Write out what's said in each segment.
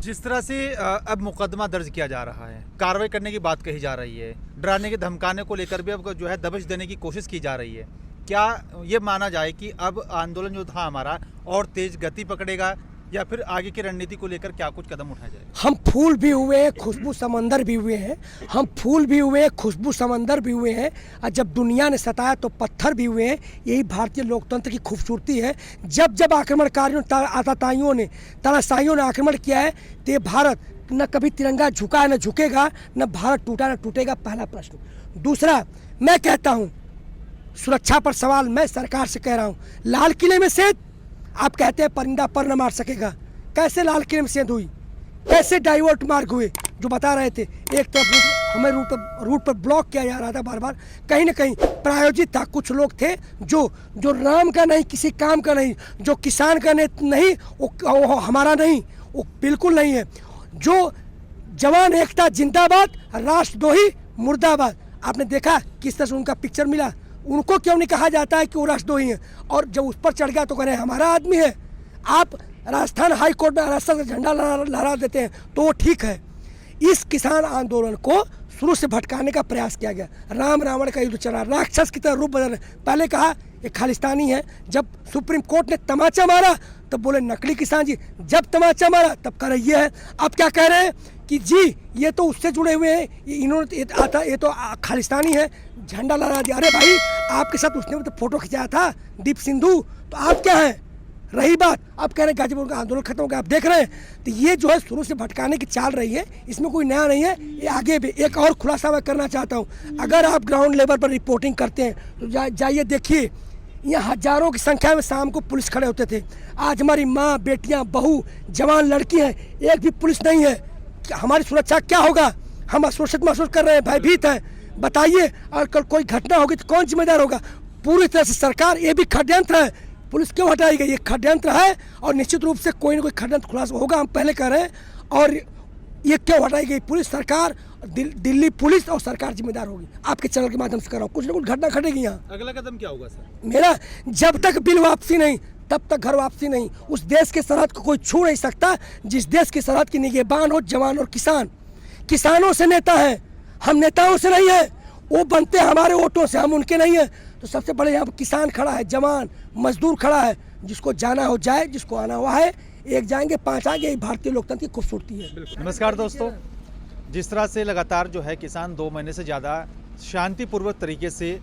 जिस तरह से अब मुकदमा दर्ज किया जा रहा है, कार्रवाई करने की बात कही जा रही है, डराने के धमकाने को लेकर भी अब जो है दबिश देने की कोशिश की जा रही है, क्या ये माना जाए कि अब आंदोलन जो था हमारा और तेज गति पकड़ेगा या फिर आगे की रणनीति को लेकर क्या कुछ कदम उठाया जाए? हम फूल भी हुए हैं, खुशबू समंदर भी हुए हैं। हम फूल भी हुए हैं, खुशबू समंदर भी हुए हैं, और जब दुनिया ने सताया तो पत्थर भी हुए हैं। यही भारतीय लोकतंत्र की खूबसूरती है। जब जब आक्रमणकारियों आतताइयों ने, तानाशाहियों ने आक्रमण किया है, तो ये भारत न कभी तिरंगा झुका न झुकेगा, न भारत टूटा न टूटेगा। पहला प्रश्न। दूसरा, मैं कहता हूँ सुरक्षा पर सवाल मैं सरकार से कह रहा हूँ। लाल किले में सेंध, आप कहते हैं परिंदा पर न मार सकेगा, कैसे लाल किले में सेंध हुई? कैसे डाइवर्ट मार्ग हुए? जो बता रहे थे, एक तरफ हमें रूट पर ब्लॉक किया जा रहा था बार बार, कहीं ना कहीं प्रायोजित था। कुछ लोग थे जो राम का नहीं, किसी काम का नहीं, जो किसान का नहीं, वो हमारा नहीं, वो बिल्कुल नहीं है। जो जवान एकता जिंदाबाद, राष्ट्रद्रोही मुर्दाबाद। आपने देखा किस तरह से उनका पिक्चर मिला। उनको क्यों नहीं कहा जाता है कि वो राष्ट्रद्रोही हैं? और जब उस पर चढ़ गया तो कह रहे हैं हमारा आदमी है। आप राजस्थान हाई कोर्ट में राष्ट्र का झंडा लहरा देते हैं तो वो ठीक है। इस किसान आंदोलन को शुरू से भटकाने का प्रयास किया गया। राम रावण का युद्ध चला, राक्षस की तरह रूप बदल। पहले कहा ये खालिस्तानी है, जब सुप्रीम कोर्ट ने तमाचा मारा तब बोले नकली किसान जी, जब तमाचा मारा तब कह रहे ये है। अब क्या कह रहे हैं कि जी ये तो उससे जुड़े हुए हैं, इन्होंने ये तो खालिस्तानी है, झंडा लहरा दिया। अरे भाई, आपके साथ उसने तो फोटो खिंचाया था दीप सिंधु, तो आप क्या हैं? रही बात, आप कह रहे हैं गाजीपुर का आंदोलन खत्म हो गया, आप देख रहे हैं। तो ये जो है शुरू से भटकाने की चाल रही है, इसमें कोई नया नहीं है। ये आगे भी एक और खुलासा मैं करना चाहता हूँ। अगर आप ग्राउंड लेवल पर रिपोर्टिंग करते हैं तो जाइए देखिए, यहाँ हजारों की संख्या में शाम को पुलिस खड़े होते थे। आज हमारी माँ, बेटियाँ, बहू, जवान लड़की हैं, एक भी पुलिस नहीं है। हमारी सुरक्षा क्या होगा? हम असुरक्षित महसूस कर रहे हैं, भयभीत हैं। बताइए, और कल कोई घटना होगी तो कौन जिम्मेदार होगा? पूरी तरह से सरकार, ये भी षड्यंत्र है। पुलिस क्यों हटाई गई? ये षड्यंत्र है और निश्चित रूप से कोई ना कोई षड्यंत्र खुलासा होगा, हम पहले कह रहे हैं। और ये क्यों हटाई गई? पुलिस, सरकार, दिल्ली पुलिस और सरकार जिम्मेदार होगी। आपके चैनल के माध्यम से कर रहा हूँ, कुछ ना कुछ घटना घटेगी यहाँ। अगला कदम क्या होगा सर? मेरा, जब तक बिल वापसी नहीं तब तक घर वापसी नहीं। उस देश के सरहद को कोई छू नहीं सकता जिस देश की सरहद की निगहबान हो जवान और किसान। किसानों से नेता हैं, हम नेताओं से नहीं है। वो बनते हमारे वोटों से, हम उनके नहीं है। तो सबसे बड़े यहाँ पर किसान खड़ा है, जवान मजदूर खड़ा है। जिसको जाना हो जाए, जिसको आना हुआ है, एक जाएंगे 5 आगे। यही भारतीय लोकतंत्र की खूबसूरती है। नमस्कार दोस्तों, जिस तरह से लगातार जो है किसान 2 महीने से ज़्यादा शांतिपूर्वक तरीके से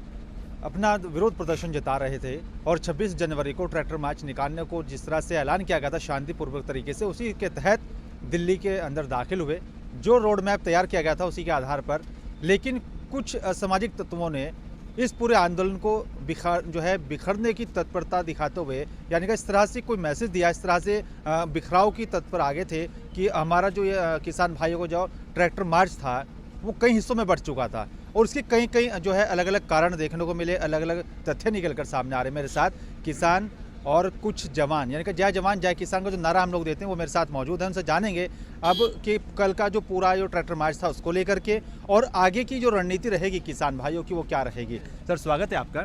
अपना विरोध प्रदर्शन जता रहे थे और 26 जनवरी को ट्रैक्टर मार्च निकालने को जिस तरह से ऐलान किया गया था शांतिपूर्वक तरीके से, उसी के तहत दिल्ली के अंदर दाखिल हुए। जो रोड मैप तैयार किया गया था उसी के आधार पर, लेकिन कुछ असामाजिक तत्वों ने इस पूरे आंदोलन को बिखरने की तत्परता दिखाते हुए, यानी कि इस तरह से कोई मैसेज दिया, इस तरह से बिखराव की तत्पर आगे थे कि हमारा जो ये किसान भाइयों को जो ट्रैक्टर मार्च था वो कई हिस्सों में बढ़ चुका था और उसके कई जो है अलग अलग कारण देखने को मिले, अलग अलग तथ्य निकल कर सामने आ रहे। मेरे साथ किसान और कुछ जवान, यानी कि जय जवान जय किसान का जो नारा हम लोग देते हैं वो मेरे साथ मौजूद है। उनसे जानेंगे अब कि कल का जो पूरा जो ट्रैक्टर मार्च था उसको लेकर के और आगे की जो रणनीति रहेगी किसान भाइयों की वो क्या रहेगी। सर स्वागत है आपका।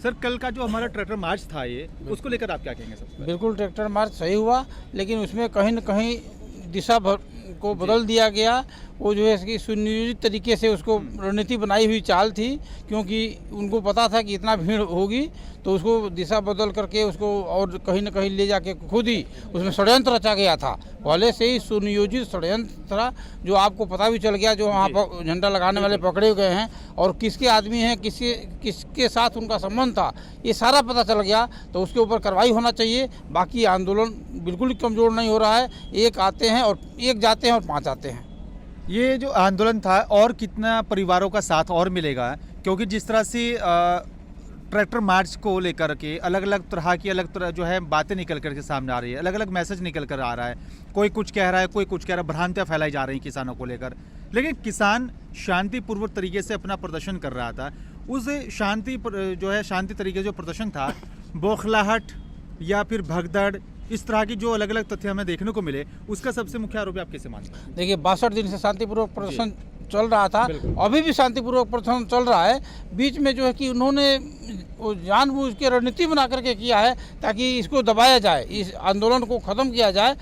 सर, कल का जो हमारा ट्रैक्टर मार्च था ये, उसको लेकर आप क्या कहेंगे? सबसे बिल्कुल ट्रैक्टर मार्च सही हुआ, लेकिन उसमें कहीं न कहीं दिशा को बदल दिया गया। वो जो है इसकी सुनियोजित तरीके से उसको रणनीति बनाई हुई चाल थी, क्योंकि उनको पता था कि इतना भीड़ होगी, तो उसको दिशा बदल करके उसको और कहीं न कहीं ले जाके खुद ही उसमें षड्यंत्र रचा गया था। पहले से ही सुनियोजित षड्यंत्र था, जो आपको पता भी चल गया। जो वहाँ पर झंडा लगाने वाले पकड़े गए हैं और किसके आदमी हैं, किसके साथ उनका संबंध था, ये सारा पता चल गया। तो उसके ऊपर कार्रवाई होना चाहिए। बाकी आंदोलन बिल्कुल ही कमज़ोर नहीं हो रहा है। एक आते हैं और एक जाते हैं और 5 आते हैं। ये जो आंदोलन था और कितना परिवारों का साथ और मिलेगा? क्योंकि जिस तरह से ट्रैक्टर मार्च को लेकर के अलग अलग तरह की जो है बातें निकल कर के सामने आ रही है, अलग अलग मैसेज निकल कर आ रहा है। कोई कुछ कह रहा है, कोई कुछ कह रहा है, भ्रांतियाँ फैलाई जा रही हैं किसानों को लेकर। लेकिन किसान शांतिपूर्वक तरीके से अपना प्रदर्शन कर रहा था। उस शांति तरीके से जो प्रदर्शन था, बौखलाहट या फिर भगदड़, इस तरह की जो अलग अलग तथ्य हमें देखने को मिले, उसका सबसे मुख्य आरोपी आप कैसे मानते हैं? देखिए, 62 दिन से शांतिपूर्वक प्रदर्शन चल रहा था, अभी भी शांतिपूर्वक प्रदर्शन चल रहा है। बीच में जो है कि उन्होंने जानबूझ के रणनीति बना करके किया है ताकि इसको दबाया जाए, इस आंदोलन को ख़त्म किया जाए।